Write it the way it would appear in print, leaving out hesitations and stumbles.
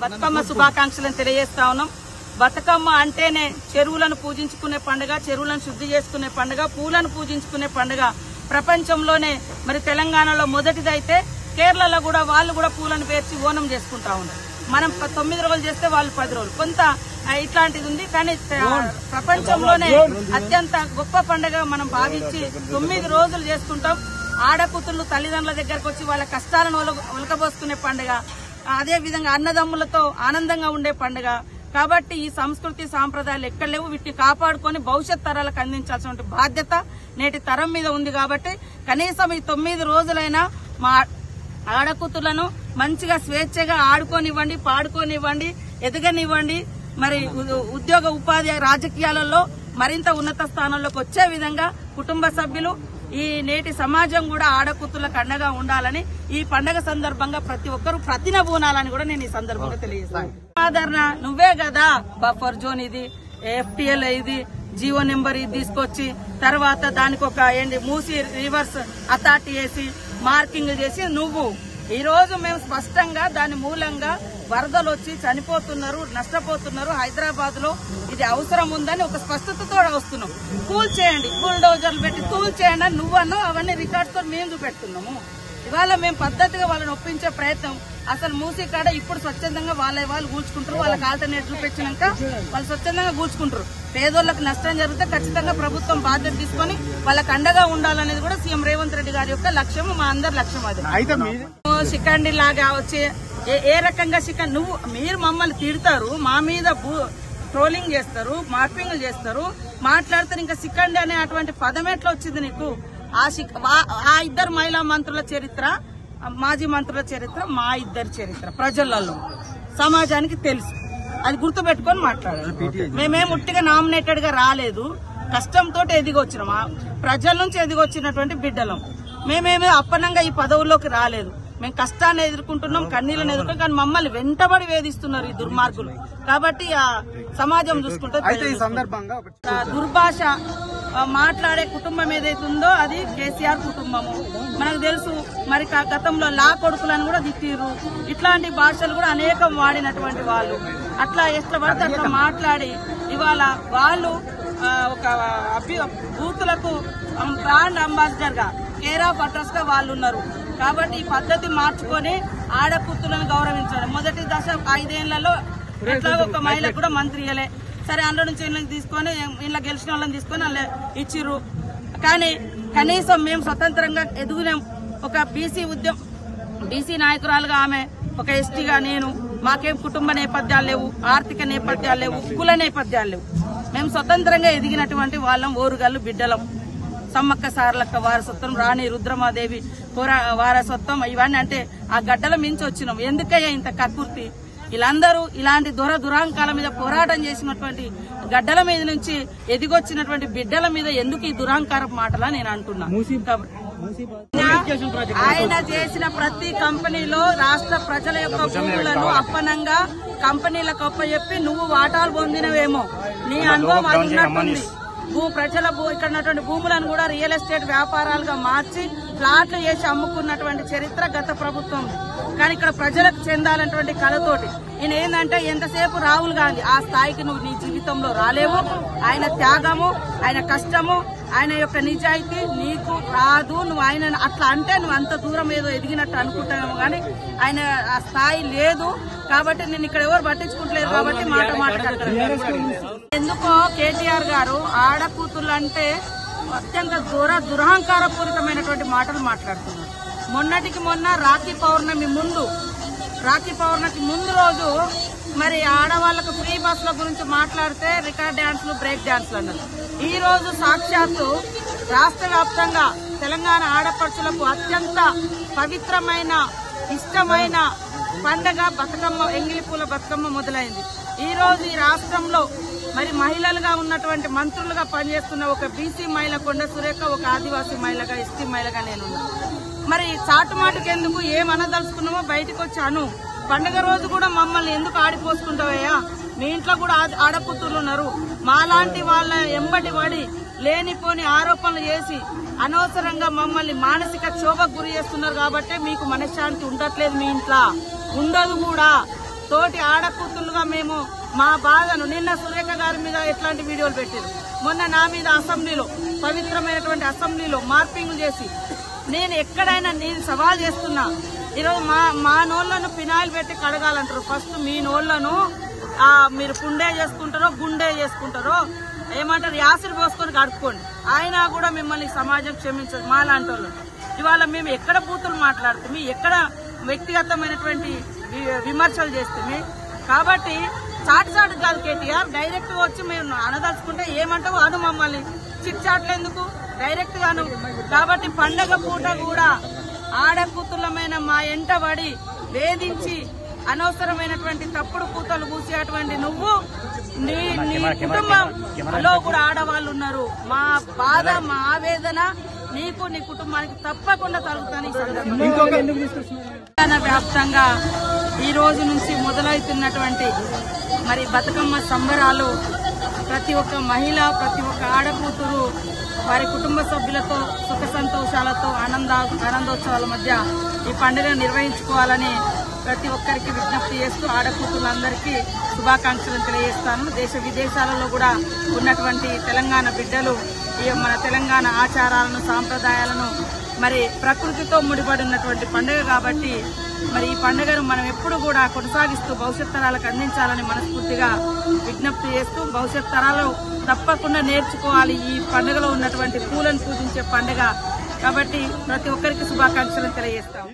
బతుకమ్మ శుభాకాంక్షలను తెలియజేస్తా ఉన్నాం. బతుకమ్మ అంటేనే చెరువులను పూజించుకునే పండుగ, చెరువులను శుద్ధి చేసుకునే పండుగ, పూలను పూజించుకునే పండుగ. ప్రపంచంలోనే మరి తెలంగాణలో మొదటిదైతే కేరళలో కూడా వాళ్ళు కూడా పూలను పేర్చి ఓనం చేసుకుంటా ఉన్నారు. మనం 9 రోజులు చేస్తే వాళ్ళు 10 రోజులు కొంత ఇట్లాంటిది ఉంది. కానీ ప్రపంచంలోనే అత్యంత గొప్ప పండుగ మనం భావించి 9 రోజులు చేసుకుంటాం. ఆడకూతుళ్ళు తల్లిదండ్రుల దగ్గరకు వచ్చి వాళ్ళ కష్టాలను ఒలకబోసుకునే పండుగ, అదే విధంగా అన్నదమ్ములతో ఆనందంగా ఉండే పండుగ. కాబట్టి ఈ సంస్కృతి సాంప్రదాయాలు ఎక్కడ లేవు, వీటిని కాపాడుకొని భవిష్యత్ తరాలకు అందించాల్సిన బాధ్యత నేటి తరం మీద ఉంది. కాబట్టి కనీసం ఈ 9 రోజులైనా మా ఆడకూతులను మంచిగా స్వేచ్ఛగా ఆడుకోనివ్వండి, పాడుకోనివ్వండి, ఎదగనివ్వండి. మరి ఉద్యోగ ఉపాధి రాజకీయాలలో మరింత ఉన్నత స్థానంలోకి వచ్చే విధంగా కుటుంబ సభ్యులు ఈ నేటి సమాజం కూడా ఆడకూతులకు అండగా ఉండాలని ఈ పండగ సందర్భంగా ప్రతి ఒక్కరూ ప్రతినబూనాలని కూడా నేను ఈ సందర్భంగా తెలియజేస్తాను. ఆదరణ నువ్వే కదా బఫర్ జోన్ ఇది, FTL ఇది, జీవో నెంబర్ ఇది తీసుకొచ్చి తర్వాత దానికి ఒక మూసి రివర్స్ అథారిటీ వేసి మార్కింగ్ చేసి నువ్వు ఈ రోజు మేము స్పష్టంగా దాని మూలంగా వరదలు వచ్చి చనిపోతున్నారు, నష్టపోతున్నారు హైదరాబాద్ లో, ఇది అవసరం ఉందని ఒక స్పష్టతతో వస్తున్నాం. కూల్ చేయండి, బుల్డోజర్లు పెట్టి కూల్ చేయండి అని నువ్వన్నా అవన్నీ రికార్డ్స్ తో మేము చూపెడుతున్నాము. ఇవాళ మేము పద్ధతిగా వాళ్ళని ఒప్పించే ప్రయత్నం. అసలు మూసీ కాడ ఇప్పుడు స్వచ్ఛందంగా వాళ్ళు కూల్చుకుంటారు, వాళ్ళకి ఆల్టర్నేట్ చూపించినాక వాళ్ళు స్వచ్ఛందంగా కూల్చుకుంటారు. పేదోళ్లకు నష్టం జరిగితే ఖచ్చితంగా ప్రభుత్వం బాధ్యత తీసుకుని వాళ్ళకి అండగా ఉండాలనేది కూడా సీఎం రేవంత్ రెడ్డి గారి యొక్క లక్ష్యం, మా అందరి లక్ష్యం. అది శిఖండి లాగా వచ్చి ఏ రకంగా మీరు మమ్మల్ని తిడతారు, మా మీద ట్రోలింగ్ చేస్తారు, మార్పింగ్లు చేస్తారు, మాట్లాడతారు. ఇంకా శిఖండి అనే అటువంటి పదం ఎట్లా వచ్చింది నీకు? ఆ ఇద్దరు మహిళా మంత్రుల చరిత్ర, మాజీ మంత్రుల చరిత్ర, మా ఇద్దరి చరిత్ర ప్రజలలో సమాజానికి తెలుసు. అది గుర్తుపెట్టుకొని మాట్లాడాలి. మేమేం ఉట్టిగా నామినేటెడ్ గా రాలేదు, కష్టంతో ఎదిగొచ్చినాం, ప్రజల నుంచి ఎదిగొచ్చినటువంటి బిడ్డలం. మేమేమీ అప్పనంగా ఈ పదవుల్లోకి రాలేదు. మేము కష్టాన్ని ఎదుర్కొంటున్నాం, కన్నీళ్ళని ఎదుర్కొంటాం. కానీ మమ్మల్ని వెంటబడి వేధిస్తున్నారు ఈ దుర్మార్గులు. కాబట్టి ఆ సమాజం చూసుకుంటే దుర్భాష మాట్లాడే కుటుంబం ఏదైతే ఉందో అది కేసీఆర్ కుటుంబము. మనకు తెలుసు. మరి గతంలో లా కొడుకులను కూడా తిట్టిరు. ఇట్లాంటి భాషలు కూడా అనేకం వాడినటువంటి వాళ్ళు అట్లా ఎట్లా పడితే అట్లా మాట్లాడి ఇవాళ వాళ్ళు ఒక బూతులకు బ్రాండ్ అంబాసిడర్ గా, కేర్ ఆఫ్ అడ్రస్ గా వాళ్ళు ఉన్నారు. కాబట్టి ఈ పద్ధతి మార్చుకొని ఆడకూతులను గౌరవించడం. మొదటి దశ 5 ఏళ్లలో ఎట్లా ఒక మహిళకు కూడా మంత్రి ఇయ్యలే. సరే, అందులో నుంచి ఇళ్ళని తీసుకొని ఇలా గెలిచిన వాళ్ళని తీసుకొని అలా ఇచ్చిర్రు. కానీ కనీసం మేము స్వతంత్రంగా ఎదుగులేం. ఒక బీసీ నాయకురాలుగా ఆమె, ఒక ఎస్టీగా నేను, మాకేం కుటుంబ నేపథ్యాలు లేవు, ఆర్థిక నేపథ్యాలు లేవు, కుల నేపథ్యాలు లేవు. మేము స్వతంత్రంగా ఎదిగినటువంటి వాళ్ళం, ఓరుగల్లు బిడ్డలం. సమ్మక్క సారలక్క వారసత్వం, రాణి రుద్రమాదేవి వారసత్వం, ఇవన్నీ అంటే ఆ గడ్డల మించి వచ్చినాం. ఎందుకయ్యా ఇంత కక్కుర్తి? వీళ్ళందరూ ఇలాంటి దురాంకాల మీద పోరాటం చేసినటువంటి గడ్డల మీద నుంచి ఎదిగొచ్చినటువంటి బిడ్డల మీద ఎందుకు ఈ దురాంకార మాటలా నేను అంటున్నా. ఆయన చేసిన ప్రతి కంపెనీలో రాష్ట్ర ప్రజల యొక్క భూములను అప్పనంగా కంపెనీలకు అప్పచెప్పి నువ్వు వాటాలు పొందినవేమో, నీ అనుభవం అది ఉన్నట్టుంది. ప్రజల ఇక్కడ ఉన్నటువంటి భూములను కూడా రియల్ ఎస్టేట్ వ్యాపారాలుగా మార్చి ఫ్లాట్లు చేసి అమ్ముకున్నటువంటి చరిత్ర గత ప్రభుత్వం. కానీ ఇక్కడ ప్రజలకు చెందాలన్నటువంటి కళతోటి ఈయన ఏంటంటే ఎంతసేపు రాహుల్ గాంధీ ఆ స్థాయికి నువ్వు నీ జీవితంలో రాలేవు. ఆయన త్యాగము, ఆయన కష్టము, ఆయన యొక్క నిజాయితీ నీకు రాదు. నువ్వు ఆయన అట్లా అంటే నువ్వు అంత దూరం ఏదో ఎదిగినట్టు అనుకుంటావేమో, కానీ ఆయన ఆ స్థాయి లేదు. కాబట్టి నేను ఇక్కడ ఎవరు పట్టించుకుంటలేదు. కాబట్టి మాట్లాడతాను. ఎందుకో కేటీఆర్ గారు ఆడకూతులు అంటే అత్యంత దురహంకారపూరితమైనటువంటి మాటలు మాట్లాడుతున్నారు. మొన్నటికి మొన్న రాఖీ పౌర్ణమి ముందు రోజు మరి ఆడవాళ్లకు ఫ్రీ బస్సుల గురించి మాట్లాడితే రికార్డ్ డాన్సులు, బ్రేక్ డాన్సులు అన్నారు. ఈ రోజు సాక్షాత్తు రాష్ట్ర వ్యాప్తంగా తెలంగాణ ఆడపడుచులకు అత్యంత పవిత్రమైన, ఇష్టమైన పండగ బతుకమ్మ, ఎంగిలిపూల బతుకమ్మ మొదలైంది. ఈ రోజు ఈ రాష్ట్రంలో మరి మహిళలుగా ఉన్నటువంటి మంత్రులుగా పనిచేస్తున్న ఒక బీసీ మహిళ కొండ సురేఖ, ఒక ఆదివాసీ మహిళగా, ఎస్టీ మహిళగా నేనున్నా. మరి చాటుమాటుకు ఎందుకు ఏమనదలుచుకున్నామో బయటకు వచ్చాను. పండుగ రోజు కూడా మమ్మల్ని ఎందుకు ఆడిపోసుకుంటావయ్యా? మీ ఇంట్లో కూడా ఆడకూతుర్లు ఉన్నారు. మాలాంటి వాళ్ళ ఎంబటి పడి లేనిపోని ఆరోపణలు చేసి అనవసరంగా మమ్మల్ని మానసిక క్షోభకు గురి చేస్తున్నారు. కాబట్టి మీకు మనశ్శాంతి ఉండట్లేదు, మీ ఇంట్లో ఉండదు కూడా. తోటి ఆడకూతులుగా మేము మా బాధను నిన్న సురేఖ గారి మీద ఎట్లాంటి వీడియోలు పెట్టారు, మొన్న నా మీద అసెంబ్లీలో పవిత్రమైనటువంటి అసెంబ్లీలో మార్పింగ్ చేసి నేను ఎక్కడైనా నేను సవాల్ చేస్తున్నా. ఈరోజు మా నోళ్లను ఫినాయిల్ పెట్టి కడగాలంటారు. ఫస్ట్ మీ నోళ్లను మీరు పుండే చేసుకుంటారో గుండె చేసుకుంటారో ఏమంటారు యాసిడ్ పోసుకొని కడుక్కోండి. అయినా కూడా మిమ్మల్ని సమాజం క్షమించదు మాలాంటి వాళ్ళు. ఇవాళ మేము ఎక్కడ బూతులు మాట్లాడుతుంది, ఎక్కడ వ్యక్తిగతమైనటువంటి విమర్శలు చేస్తుంది. కాబట్టి చాటు కాదు కేటీఆర్, డైరెక్ట్ గా వచ్చి మేము అనదలుచుకుంటే ఏమంటావు అను, మమ్మల్ని చిట్ చాట్లు ఎందుకు, డైరెక్ట్ గాను. కాబట్టి పండగ పూట కూడా ఆడకూతులమైన మా ఎంట పడి వేధించి అనవసరమైనటువంటి తప్పుడు కూతలు కూసేటువంటి నువ్వు నీ కుటుంబంలో కూడా ఆడవాళ్ళు ఉన్నారు. మా బాధ మా ఆవేదన నీకు నీ కుటుంబానికి తప్పకుండా తగ్గుతాను. తెలంగాణ వ్యాప్తంగా ఈ రోజు నుంచి మొదలవుతున్నటువంటి మరి బతుకమ్మ సంబరాలు ప్రతి ఒక్క మహిళ ప్రతి ఒక్క ఆడకూతురు వారి కుటుంబ సభ్యులతో సుఖ సంతోషాలతో ఆనందోత్సవాల మధ్య ఈ పండుగను నిర్వహించుకోవాలని ప్రతి ఒక్కరికి విజ్ఞప్తి చేస్తూ ఆడకూతులందరికీ శుభాకాంక్షలను తెలియజేస్తాను. దేశ విదేశాలలో కూడా ఉన్నటువంటి తెలంగాణ బిడ్డలు ఈ మన తెలంగాణ ఆచారాలను సాంప్రదాయాలను మరి ప్రకృతితో ముడిపడి ఉన్నటువంటి పండుగ కాబట్టి మరి ఈ పండుగను మనం ఎప్పుడు కూడా కొనసాగిస్తూ భవిష్యత్ తరాలకు అందించాలని మనస్ఫూర్తిగా విజ్ఞప్తి చేస్తూ భవిష్యత్ తరాలు తప్పకుండా నేర్చుకోవాలి ఈ పండుగలో ఉన్నటువంటి పూలను పూజించే పండుగ కాబట్టి ప్రతి ఒక్కరికి శుభాకాంక్షలను తెలియజేస్తాం.